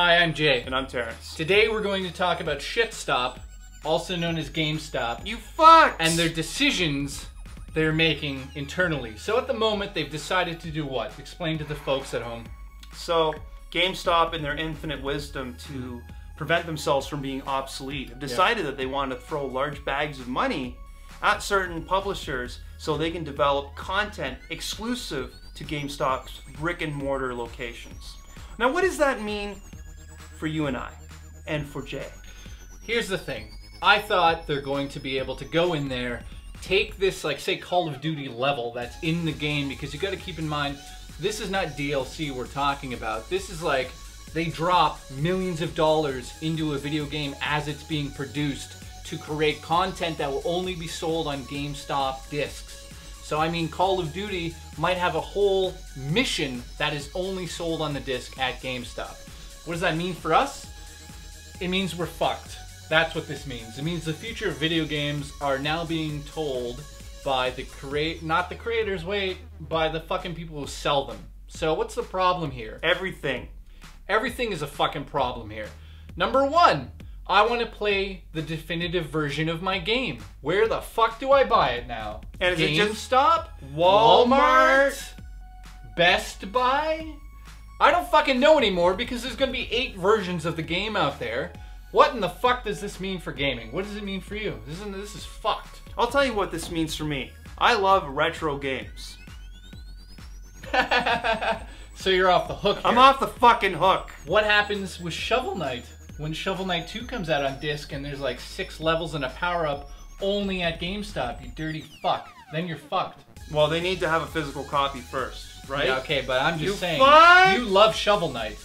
Hi, I'm Jay. And I'm Terence. Today we're going to talk about Shitstop, also known as GameStop. You fucks! And their decisions they're making internally. So at the moment, they've decided to do what? Explain to the folks at home. So, GameStop, in their infinite wisdom to prevent themselves from being obsolete, have decided that they want to throw large bags of money at certain publishers so they can develop content exclusive to GameStop's brick and mortar locations. Now, what does that mean for you and I, and for Jay? Here's the thing. I thought they're going to be able to go in there, take this, like, say, Call of Duty level that's in the game, because you got to keep in mind, this is not DLC we're talking about. This is like, they drop millions of dollars into a video game as it's being produced to create content that will only be sold on GameStop discs. So, I mean, Call of Duty might have a whole mission that is only sold on the disc at GameStop. What does that mean for us? It means we're fucked. That's what this means. It means the future of video games are now being told by the not the creators, by the fucking people who sell them. So what's the problem here? Everything. Everything is a fucking problem here. Number one, I want to play the definitive version of my game. Where the fuck do I buy it now? And is GameStop? it just Walmart? Best Buy? I don't fucking know anymore because there's going to be 8 versions of the game out there. What in the fuck does this mean for gaming? What does it mean for you? This is fucked. I'll tell you what this means for me. I love retro games. So you're off the hook here. I'm off the fucking hook. What happens with Shovel Knight? When Shovel Knight 2 comes out on disc and there's like 6 levels and a power-up only at GameStop, you dirty fuck. Then you're fucked. Well, they need to have a physical copy first, right? Yeah, okay, but I'm just saying, fuck? You love Shovel Knight.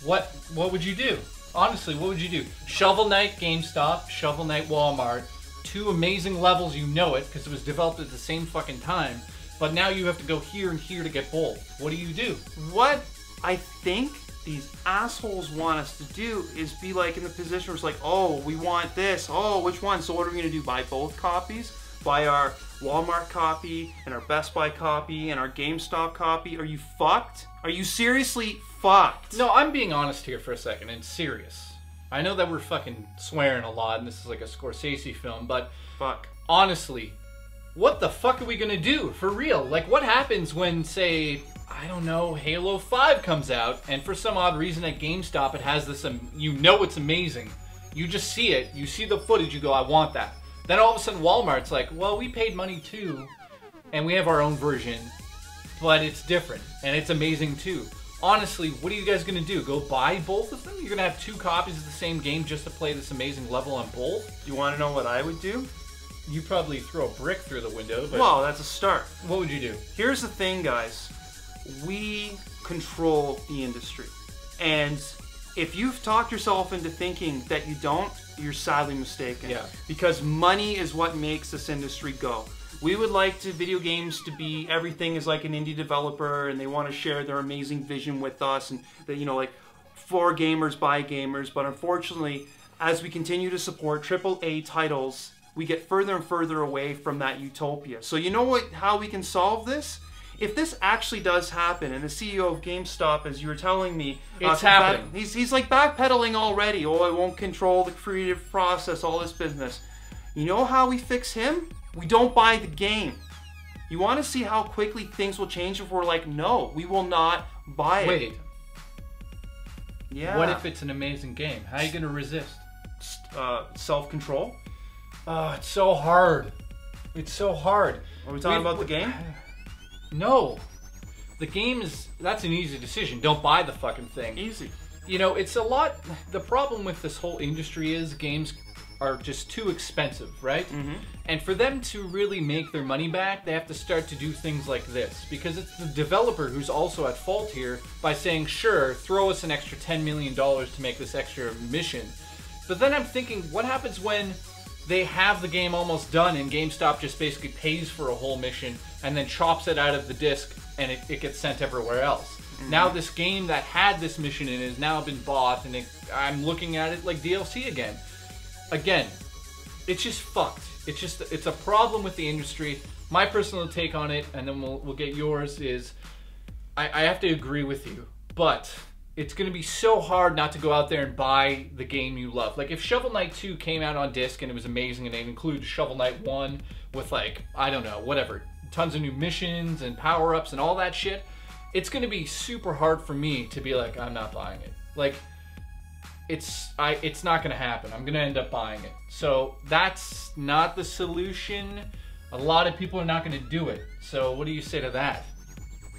What would you do? Honestly, what would you do? Shovel Knight GameStop, Shovel Knight Walmart, 2 amazing levels, you know it, because it was developed at the same fucking time, but now you have to go here and here to get both. What do you do? What I think these assholes want us to do is be like in the position where it's like, oh, we want this, oh, which one? So what are we going to do? Buy both copies? Buy our Walmart copy and our Best Buy copy and our GameStop copy? Are you fucked? Are you seriously fucked? No, I'm being honest here for a second and serious. I know that we're fucking swearing a lot and this is like a Scorsese film, but fuck. Honestly, what the fuck are we gonna do? For real? Like, what happens when, say, I don't know, Halo 5 comes out and for some odd reason at GameStop it has this, you know it's amazing. You just see it, you see the footage, you go, I want that. Then all of a sudden Walmart's like, well, we paid money too, and we have our own version, but it's different, and it's amazing too. Honestly, what are you guys gonna do? Go buy both of them? You're gonna have 2 copies of the same game just to play this amazing level on both? You wanna know what I would do? You probably throw a brick through the window, but... Well, that's a start. What would you do? Here's the thing, guys. We control the industry. And if you've talked yourself into thinking that you don't, you're sadly mistaken. Yeah. Because money is what makes this industry go. We would like video games to be, everything is like an indie developer and they want to share their amazing vision with us and that, you know, like for gamers by gamers. But unfortunately, as we continue to support AAA titles, we get further and further away from that utopia. So you know how we can solve this? If this actually does happen, and the CEO of GameStop, as you were telling me, it's happening. He's like backpedaling already. Oh, I won't control the creative process, all this business. You know how we fix him? We don't buy the game. You want to see how quickly things will change if we're like, no, we will not buy it. Wait. Yeah. What if it's an amazing game? How are you going to resist? Self-control? Oh, it's so hard. It's so hard. Are we talking about the game? No. The game is, that's an easy decision. Don't buy the fucking thing. Easy. You know, it's a lot, the problem with this whole industry is games are just too expensive, right? Mm-hmm. And for them to really make their money back, they have to start to do things like this. Because it's the developer who's also at fault here by saying, sure, throw us an extra $10 million to make this extra mission. But then I'm thinking, what happens when they have the game almost done and GameStop just basically pays for a whole mission and then chops it out of the disc and it gets sent everywhere else? Mm-hmm. Now this game that had this mission in it has now been bought and I'm looking at it like DLC again. Again, it's just fucked. It's a problem with the industry. My personal take on it, and then we'll get yours, is I have to agree with you, but it's going to be so hard not to go out there and buy the game you love. Like if Shovel Knight 2 came out on disc and it was amazing and it included Shovel Knight 1 with like, I don't know, whatever, tons of new missions and power-ups and all that shit, it's going to be super hard for me to be like, I'm not buying it. Like, it's not going to happen. I'm going to end up buying it. So that's not the solution. A lot of people are not going to do it. So what do you say to that?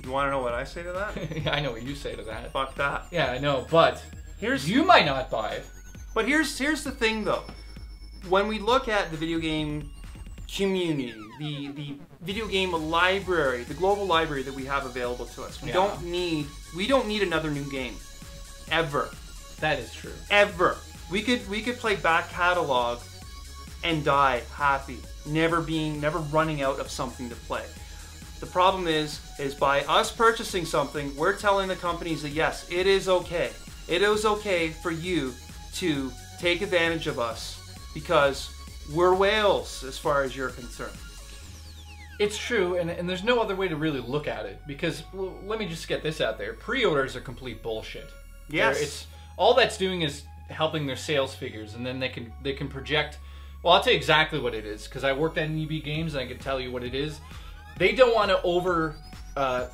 You want to know what I say to that? I know what you say to that. Fuck that. Yeah, I know, but you might not buy it. But here's the thing, though. When we look at the video game community, the video game library, the global library that we have available to us, we don't need another new game, ever. That is true. Ever. We could play back catalog and die happy, never running out of something to play. The problem is by us purchasing something, we're telling the companies that yes, it is okay. It is okay for you to take advantage of us because we're whales as far as you're concerned. It's true, and there's no other way to really look at it because, well, let me just get this out there. Pre-orders are complete bullshit. Yes. All that's doing is helping their sales figures, and then they can project. Well, I'll tell you exactly what it is because I worked at EB Games and I can tell you what it is. They don't want to over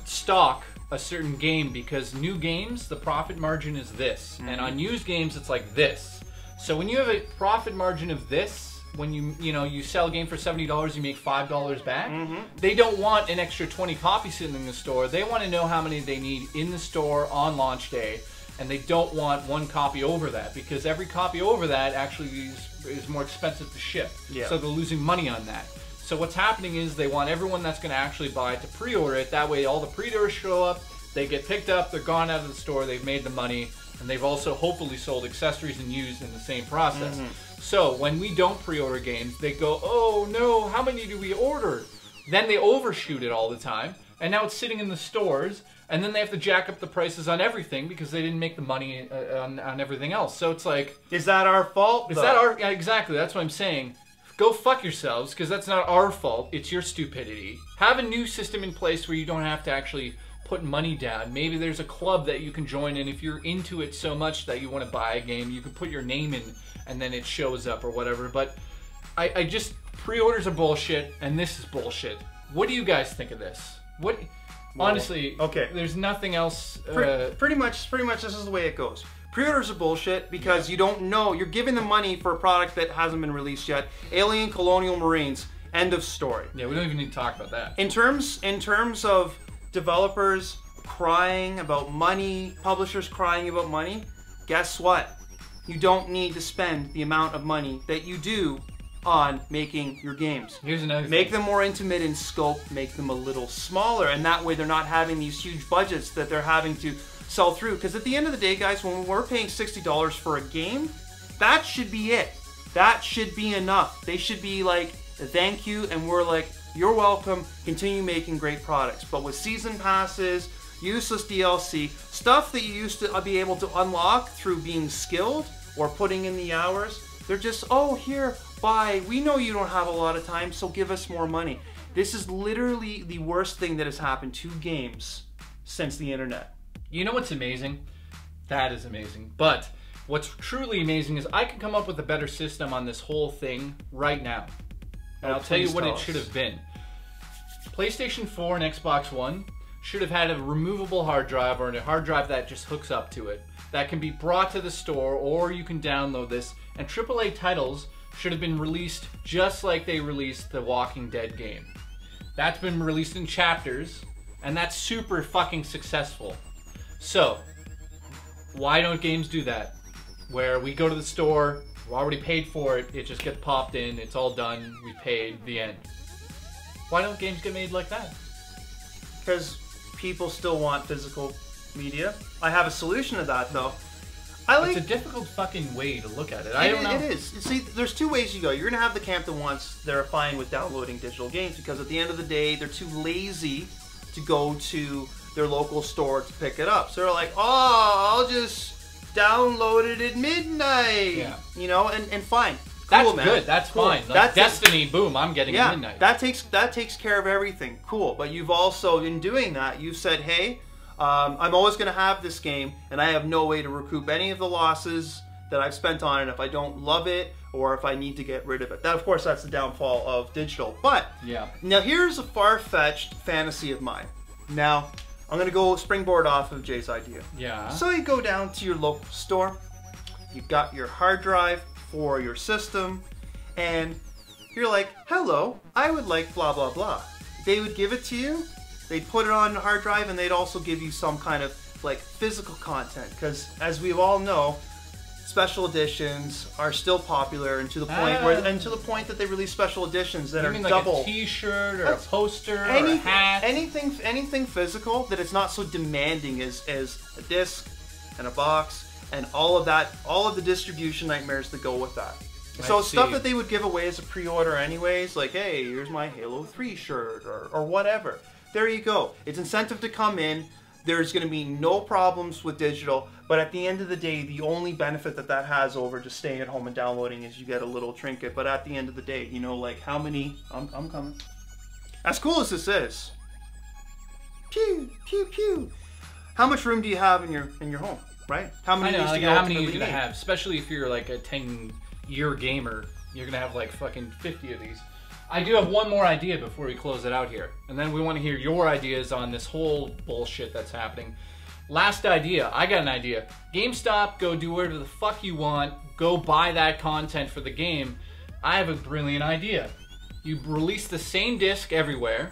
stock a certain game because new games, the profit margin is this, and on used games it's like this. So when you have a profit margin of this, when you sell a game for $70, you make $5 back. They don't want an extra 20 copies sitting in the store. They want to know how many they need in the store on launch day. And they don't want one copy over that because every copy over that actually is more expensive to ship. Yeah. So they're losing money on that. So what's happening is they want everyone that's going to actually buy it to pre-order it. That way all the pre-orders show up, they get picked up, they're gone out of the store, they've made the money, and they've also hopefully sold accessories and used in the same process. So when we don't pre-order games, they go, oh no, how many do we order? Then they overshoot it all the time, and now it's sitting in the stores. And then they have to jack up the prices on everything because they didn't make the money on everything else. So it's like... Is that our fault? Yeah, exactly. That's what I'm saying. Go fuck yourselves because that's not our fault. It's your stupidity. Have a new system in place where you don't have to actually put money down. Maybe there's a club that you can join in. If you're into it so much that you want to buy a game, you can put your name in and then it shows up or whatever. But I just... Pre-orders are bullshit and this is bullshit. What do you guys think of this? What... Honestly, okay. There's nothing else. Pretty much this is the way it goes. Pre-orders are bullshit because you don't know. You're giving them money for a product that hasn't been released yet. Alien Colonial Marines, end of story. Yeah, we don't even need to talk about that. In terms of developers crying about money, publishers crying about money, guess what? You don't need to spend the amount of money that you do on making your games. Here's another thing. Make them more intimate in scope, make them a little smaller, and that way they're not having these huge budgets that they're having to sell through. Because at the end of the day, guys, when we're paying $60 for a game, that should be it. That should be enough. They should be like, thank you, and we're like, you're welcome, continue making great products. But with season passes, useless DLC, stuff that you used to be able to unlock through being skilled or putting in the hours, they're just, oh, here, buy. We know you don't have a lot of time, so give us more money. This is literally the worst thing that has happened to games since the internet. You know what's amazing? That is amazing. But what's truly amazing is I can come up with a better system on this whole thing right now. And I'll tell you what it should have been. PlayStation 4 and Xbox One should have had a removable hard drive or a hard drive that just hooks up to it. That can be brought to the store or you can download this. And AAA titles should have been released just like they released the Walking Dead game. That's been released in chapters, and that's super fucking successful. So, why don't games do that? Where we go to the store, we already paid for it, it just gets popped in, it's all done, we paid, the end. Why don't games get made like that? Because people still want physical media. I have a solution to that, though. It's a difficult fucking way to look at it. I don't know. It is. See, there's two ways you go. You're going to have the camp that wants, they're fine with downloading digital games because at the end of the day, they're too lazy to go to their local store to pick it up. So they're like, oh, I'll just download it at midnight. Yeah. You know, and fine. That's cool, man. Good. That's cool. fine. Like Destiny, boom, I'm getting it at midnight. That takes care of everything. Cool. But you've also, in doing that, you've said, hey, I'm always going to have this game, and I have no way to recoup any of the losses that I've spent on it if I don't love it or if I need to get rid of it. That, of course, that's the downfall of digital. But now here's a far-fetched fantasy of mine. Now, I'm going to go springboard off of Jay's idea. Yeah. So you go down to your local store, you've got your hard drive for your system, and you're like, hello, I would like blah, blah, blah. They would give it to you, they'd put it on the hard drive, and they'd also give you some kind of like physical content. Because as we all know, special editions are still popular, and to the point that they release special editions that are like double. A T-shirt or a poster or a hat. Anything physical that it's not so demanding as a disc and a box and all of that, all of the distribution nightmares that go with that. So stuff that they would give away as a pre-order anyways, like, hey, here's my Halo 3 shirt or whatever. There you go. It's incentive to come in. There's going to be no problems with digital, but at the end of the day, the only benefit that has over just staying at home and downloading is you get a little trinket. But at the end of the day, you know, like how many... I'm coming. As cool as this is, pew, pew, pew. How much room do you have in your home, right? How many I know, like how many are you going to have? Especially if you're like a 10-year gamer, you're going to have like fucking 50 of these. I do have one more idea before we close it out here. And then we want to hear your ideas on this whole bullshit that's happening. Last idea. I got an idea. GameStop, go do whatever the fuck you want. Go buy that content for the game. I have a brilliant idea. You release the same disc everywhere,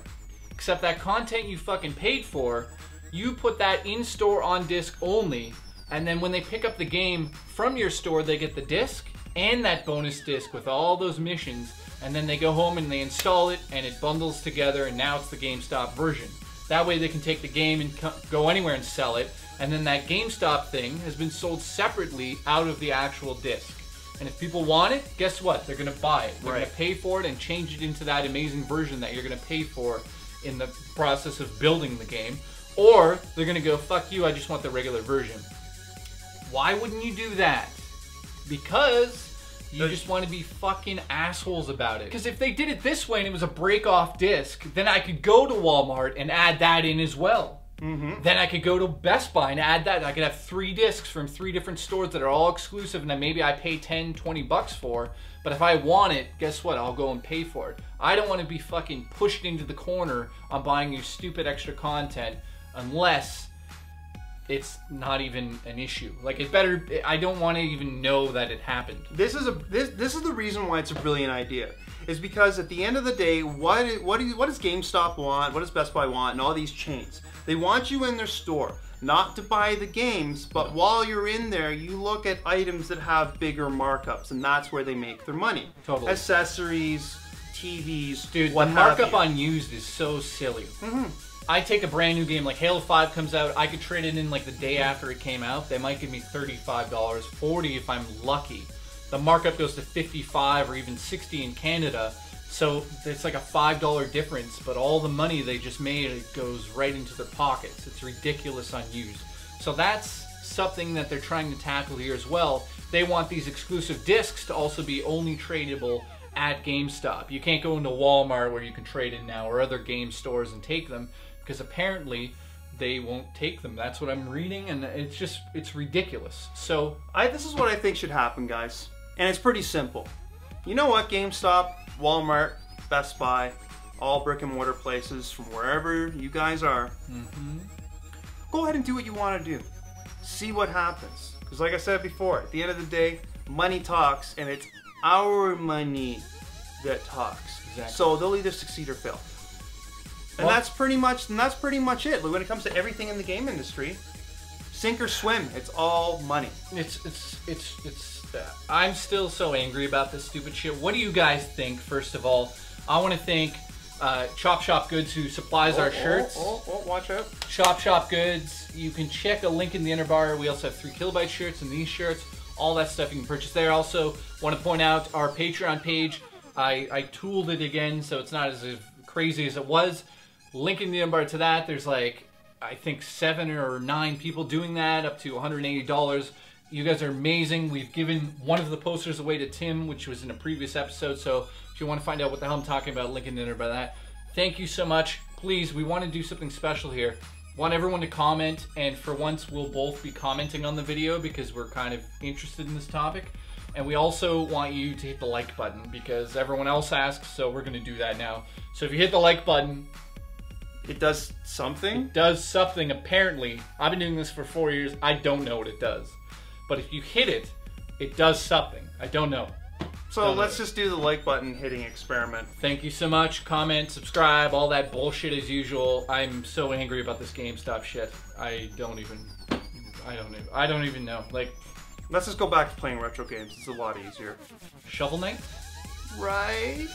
except that content you fucking paid for, you put that in-store on disc only, and then when they pick up the game from your store, they get the disc and that bonus disc with all those missions, and then they go home and they install it and it bundles together, and now it's the GameStop version. That way they can take the game and go anywhere and sell it, and then that GameStop thing has been sold separately out of the actual disc. And if people want it, guess what? They're going to buy it. They're going to pay for it and change it into that amazing version that you're going to pay for in the process of building the game. Or they're going to go, fuck you, I just want the regular version. Why wouldn't you do that? Because you just want to be fucking assholes about it. Because if they did it this way and it was a break-off disc, then I could go to Walmart and add that in as well. Then I could go to Best Buy and add that. I could have 3 discs from 3 different stores that are all exclusive and that maybe I pay 10, 20 bucks for. But if I want it, guess what? I'll go and pay for it. I don't want to be fucking pushed into the corner on buying your stupid extra content unless it's not even an issue. Like, it better, I don't want to even know that it happened. This is the reason why it's a brilliant idea. Is because at the end of the day, what does GameStop want? What does Best Buy want? And all these chains, they want you in their store, not to buy the games, but while you're in there, you look at items that have bigger markups, and that's where they make their money. Totally. Accessories, TVs, dude. The markup on used is so silly. I take a brand new game, like Halo 5 comes out, I could trade it in like the day after it came out. They might give me $35, $40 if I'm lucky. The markup goes to $55 or even $60 in Canada. So it's like a $5 difference, but all the money they just made, it goes right into their pockets. It's ridiculous on used. So that's something that they're trying to tackle here as well. They want these exclusive discs to also be only tradable at GameStop. You can't go into Walmart where you can trade in now, or other game stores and take them, because apparently they won't take them. That's what I'm reading, and it's ridiculous. So this is what I think should happen, guys. And it's pretty simple. You know what, GameStop, Walmart, Best Buy, all brick and mortar places from wherever you guys are, go ahead and do what you want to do. See what happens. Because like I said before, at the end of the day, money talks, and it's our money that talks. Exactly. So they'll either succeed or fail. And that's pretty much it. When it comes to everything in the game industry, sink or swim, it's all money. I'm still so angry about this stupid shit. What do you guys think? First of all, I want to thank Chop Shop Goods, who supplies our shirts. Watch out. Chop Shop Goods. You can check a link in the inner bar. We also have 3 kilobyte shirts and these shirts. All that stuff you can purchase there. Also, want to point out our Patreon page. I tooled it again, so it's not as crazy as it was. Link in the inner bar to that. There's like, I think 7 or 9 people doing that, up to $180. You guys are amazing. We've given one of the posters away to Tim, which was in a previous episode. So if you want to find out what the hell I'm talking about, link in the inner bar that. Thank you so much. Please, we want to do something special here. want everyone to comment, and for once we'll both be commenting on the video because we're kind of interested in this topic. And we also want you to hit the like button because everyone else asks, so we're going to do that now. So if you hit the like button, it does something? It does something, apparently. I've been doing this for 4 years. I don't know what it does. But if you hit it, it does something. I don't know. So let's just do the like button hitting experiment. Thank you so much. Comment, subscribe, all that bullshit as usual. I'm so angry about this GameStop shit. I don't even know. Like, let's just go back to playing retro games. It's a lot easier. Shovel Knight? Right?